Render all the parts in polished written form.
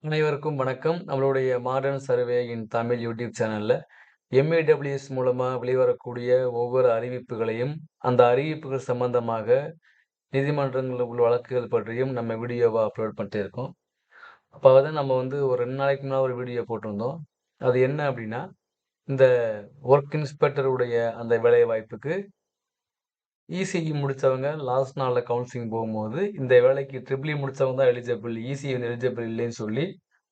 அனைவருக்கும் வணக்கம். நம்மளுடைய மாடர்ன் சர்வே இன் தமிழ் யூடியூப் சேனல்ல எம்ஏடபிள்யூஎஸ் மூலமா வெளிவரக்கூடிய ஒவ்வொரு அறிவிப்புகளையும், அந்த அறிவிப்புகள் சம்பந்தமாக நீதிமன்றங்கள்ல உள்ள வழக்குகள் பற்றியும் நம்ம வீடியோவா அப்லோட் பண்ணிட்டே இருக்கோம். அப்ப நம்ம ஒரு 2 நாளைக்கு முன்னாடி ஒரு வீடியோ போட்டிருந்தோம். அது என்ன அப்டின்னா, இந்த வொர்க் இன்ஸ்பெக்டர் உடைய அந்த வேலை வாய்ப்புக்கு இசிஇ முடிச்சவங்க லாஸ்ட் நாள்ல கவுன்சிலிங் போகும்போது, இந்த வேலைக்கு ட்ரிபிள் இ முடிச்சவங்க தான் எலிஜிபிள். இசிஇ வந்து எலிஜிபிள் இல்லைன்னு சொல்லி,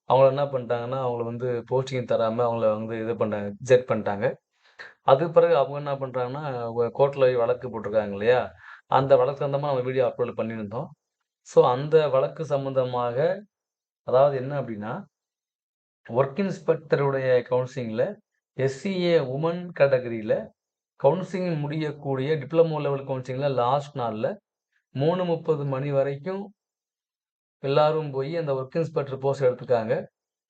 அவங்கள என்ன பண்ணிட்டாங்கன்னா, அவங்கள போஸ்டிங் தராம அவங்கள இது பண்ணாங்க, ரிஜெக்ட் பண்ணிட்டாங்க. அதுக்கு பிறகு அவங்க என்ன பண்றாங்கன்னா, கோர்ட்ல வழக்கு போட்டிருக்காங்க இல்லையா? அந்த வழக்கு சம்பந்தமா நம்ம வீடியோ அப்லோட் பண்ணியிருந்தோம். ஸோ அந்த வழக்கு சம்பந்தமாக அதாவது என்ன அப்டின்னா, வொர்க் இன்ஸ்பெக்டர் உடைய கவுன்சிலிங்ல எஸ்சிஏ வுமன் கேட்டகரில கவுன்சிலிங் முடியக்கூடிய டிப்ளமோ லெவல் கவுன்சிலிங்ல லாஸ்ட் நாள்ல 3:30 மணி வரைக்கும் எல்லாரும் போயி அந்த வொர்க் இன்ஸ்பெக்டர் போஸ்ட் எடுத்துருக்காங்க.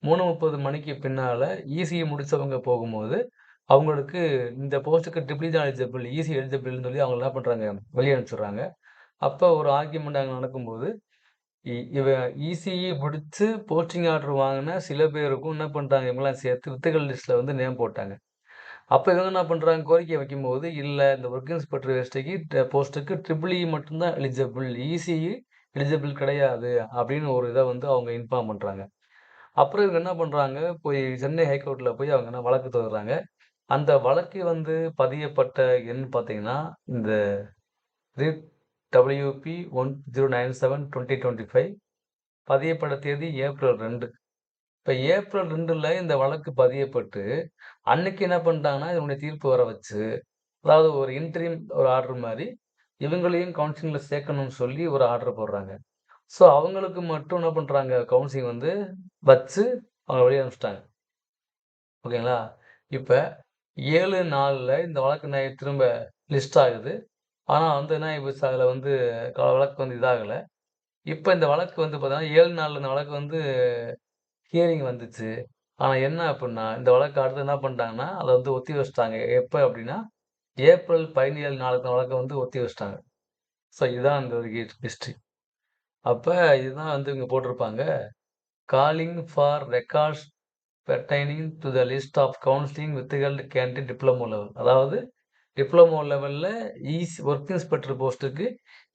3:30 மணிக்கு பின்னால இசிஇ முடிச்சவங்க போகும்போது, அவங்களுக்கு இந்த போஸ்ட்டுக்கு ட்ரிபிள் இ தான் எலிஜிபிள். இசிஇ எலிஜிபிள் இல்லன்னு சொல்லி அவங்கள என்ன பண்றாங்க, வெளிய அனுப்பிச்சுடுறாங்க. அப்ப ஒரு ஆர்கியூமென்ட் அங்க நடக்கும்போது, இவன் இசிஇ முடிச்சு போஸ்டிங் ஆர்டர் வாங்குன சில பேருக்கும் என்ன பண்றாங்க, இவங்கலாம் சேர்த்து வித்துகள் லிஸ்ட்ல நேம் போட்டாங்க. அப்ப இவங்க என்ன பண்றாங்க, கோரிக்கை வைக்கும்போது, இல்ல இந்த வொர்க் இன்ஸ்பெக்டர் போஸ்ட்டுக்கு ட்ரிபிள் இ மட்டும் தான் எலிஜிபிள். இசிஇ எலிஜிபிள் கிடையாது அப்படின்னு ஒரு இத அவங்க இன்ஃபார்ம் பண்றாங்க. அப்புறம் இவங்க என்ன பண்றாங்க, போய் சென்னை ஹைகோர்ட்ல போய் அவங்க வழக்கு தொடர்றாங்க. அந்த வழக்கு பதியப்பட்ட எண் பார்த்தீங்கன்னா, இந்த ரிட் WP 1097/2025 பதியப்பட்ட தேதி ஏப்ரல் 2. இப்ப ஏப்ரல் 2ல இந்த வழக்கு பதியப்பட்டு, அன்னைக்கு என்ன பண்ணிட்டாங்கன்னா, இதனுடைய தீர்ப்பு வர வச்சு, அதாவது ஒரு இன்டரிம் ஒரு ஆர்டர் மாரி, இவங்களையும் கவுன்சிலிங்ல சேர்க்கணும்னு சொல்லி ஒரு ஆர்டர் போடுறாங்க. ஸோ அவங்களுக்கு மட்டும் என்ன பண்றாங்க, கவுன்சிலிங் வச்சு அவங்கள வெளிய அனுப்பிச்சுட்டாங்க. ஓகேங்களா? இப்ப 7 நாள்ல இந்த வழக்கு திரும்ப லிஸ்ட் ஆகுது. ஆனா என்ன ஆகி போச்சு, அதுல வழக்கு இதாகல. இப்ப இந்த வழக்கு பார்த்தீங்கன்னா, 7 நாள்ல இந்த வழக்கு ஹியரிங் வந்துச்சு. ஆனா என்ன அப்புட்ன்னா, இந்த வழக்கு அடுத்து என்ன பண்ணிட்டாங்கன்னா, அத ஒத்தி வச்சுட்டாங்க. எப்ப அப்டின்னா, ஏப்ரல் 17 நாளுக்கு இந்த வழக்க ஒத்தி வச்சுட்டாங்க. ஸோ இதுதான் இந்த ஹிஸ்டரி. அப்ப இதுதான் இங்க போட்டிருப்பாங்க. Calling for records pertaining to the list of counselling withheld candidate diploma level. அதாவது டிப்ளமோ லெவல்ல வொர்க் இன்ஸ்பெக்டர் போஸ்ட்டுக்கு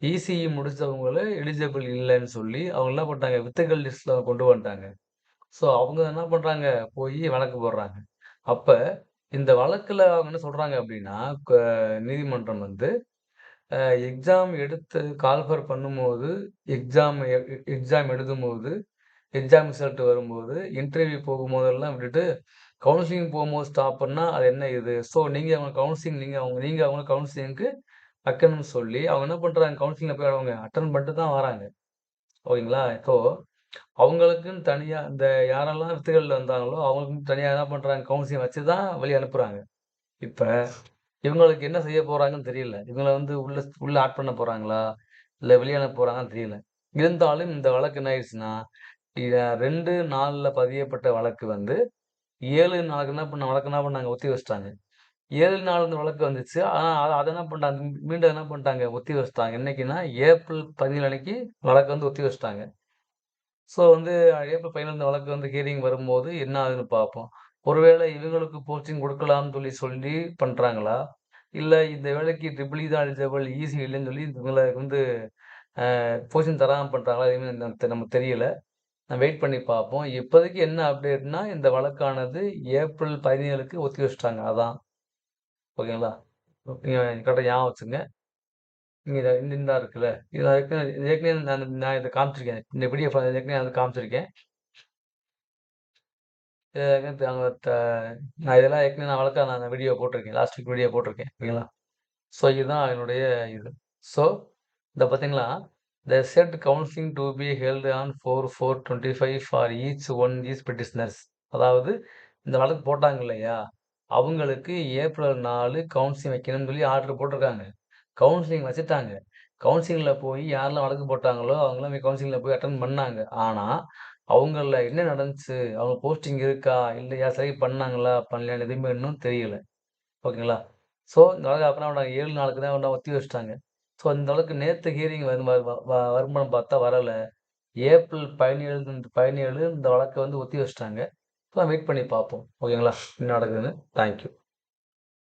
இசிஇ முடிச்சவங்கள எலிஜிபிள் இல்லன்னு சொல்லி, அவங்க என்ன பண்ணிட்டாங்க, வித்துகள் லிஸ்ட்ல கொண்டு வந்துட்டாங்க. ஸோ அவங்க என்ன பண்றாங்க, போயி வழக்கு போடுறாங்க. அப்ப இந்த வழக்குல அவங்க என்ன சொல்றாங்க அப்டின்னா, க நீதிமன்றம் அ எக்ஸாம் எடுத்து கால்ஃபர் பண்ணும்போது, எக்ஸாம் எ எக்ஸாம் எழுதும்போது, எக்ஸாம் ரிசல்ட் வரும்போது, இன்டர்வியூ போகும்போதெல்லாம் விட்டுட்டு, கவுன்சிலிங் போகும்போது ஸ்டாப் பண்ணா, அது என்ன இது? ஸோ நீங்க அவங்க கவுன்சிலிங் நீங்க அவங்க கவுன்சிலிங்க்கு வைக்கணும்னு சொல்லி, அவங்க என்ன பண்றாங்க, கவுன்சிலிங்ல போய் அவங்க அட்டெண்ட் பண்ணிட்டு தான் வராங்க. ஓகேங்களா? ஸோ அவங்களுக்குன்னு தனியா இந்த யாரெல்லாம் வித்துகள்ல வந்தாங்களோ, அவங்களுக்குன்னு தனியா என்ன பண்றாங்க, கவுன்சிலிங் வச்சு தான் வெளிய அனுப்புறாங்க. இப்ப இவங்களுக்கு என்ன செய்ய போறாங்கன்னு தெரியல. இவங்கள உள்ள உள்ள ஆட் பண்ண போறாங்களா? இல்ல வெளிய அனுப்ப போறாங்களான்னு தெரியல. இருந்தாலும் இந்த வழக்கு என்ன ஆயிடுச்சுன்னா, 2 நாள்ல பதியப்பட்ட வழக்கு 7 நாளுக்கு வழக்கு என்ன பண்ணாங்க, ஒத்தி வச்சுட்டாங்க. 7 நாள் இந்த வழக்கு வந்துச்சு. ஆனா அத என்ன பண்ணிட்டாங்க, மீண்டும் என்ன பண்ணிட்டாங்க, ஒத்தி வச்சுட்டாங்க. என்னைக்குன்னா, ஏப்ரல் 17 அன்னைக்கு வழக்க ஒத்தி வச்சுட்டாங்க. ஸோ ஏப்ரல் 15 இந்த வழக்கு ஹியரிங் வரும்போது என்ன ஆகுதுன்னு பார்ப்போம். ஒருவேளை இவங்களுக்கு போஸ்டிங் குடுக்கலாம்னு சொல்லி சொல்லி பண்றாங்களா? இல்ல இந்த வேலைக்கு ட்ரிபிள் இ தான் எலிஜிபிள், ஈசி இல்லன்னு சொல்லி இவங்கள போஸ்டிங் தராம பண்றாங்களா? எதுவுமே நமக்கு தெரியல. வெயிட் பண்ணி பார்ப்போம். இப்போதைக்கு என்ன அப்டேட்னா, இந்த வழக்கானது ஏப்ரல் 17க்கு ஒத்தி வச்சுட்டாங்க. அதான். ஓகேங்களா? நீங்க கரெக்ட்டா ஞாபகம் வச்சுங்க. நீங்க இந்தா இருக்குல்ல. இத ஏற்கனவே நான் இத காமிச்சிருக்கேன். இந்த பிடிஎஃப் ஏற்கனவே காமிச்சிருக்கேன். நேத்து அங்க நான் இதெல்லாம் ஏற்கனவே வழக்கா நான் வீடியோ போட்டிருக்கேன். லாஸ்ட் வீக் வீடியோ போட்டிருக்கேன். ஓகேங்களா? ஸோ இதுதான் என்னுடைய இது. ஸோ இந்த பார்த்தீங்களா, "the said counselling to be held on 4/4/25 for each one these petitioners." அதாவது இந்த வழக்கு போட்டாங்க இல்லையா? அவங்களுக்கு ஏப்ரல் 4 கவுன்சிலிங் வைக்கணும்னு சொல்லி ஆர்டர் போட்டிருக்காங்க. கவுன்சிலிங் வச்சுட்டாங்க. கவுன்சிலிங்ல போய் யாரெல்லாம் வழக்கு போட்டாங்களோ, அவங்கலாம் போய் கவுன்சிலிங்ல போய் அட்டெண்ட் பண்ணாங்க. ஆனா, அவங்கள்ல என்ன நடந்துச்சு? அவங்க போஸ்டிங் இருக்கா? இல்லையா? செலக்ட் பண்ணாங்களா? பண்ணலையான்னு எதுவுமே இன்னும் தெரியல. ஓகேங்களா? ஸோ இந்த வழக்கு அப்புறம் 7 நாளுக்கு தான் ஒத்தி வச்சுட்டாங்க. ஸோ இந்த வழக்கு நேத்து ஹியரிங் வரும் வ வ வருமான்னு பார்த்தா வரல. ஏப்ரல் 17 இந்த வழக்க வந்து ஒத்தி வச்சுட்டாங்க. வெயிட் பண்ணி பார்ப்போம். ஓகேங்களா? என்ன நடக்குதுன்னு. Thank you.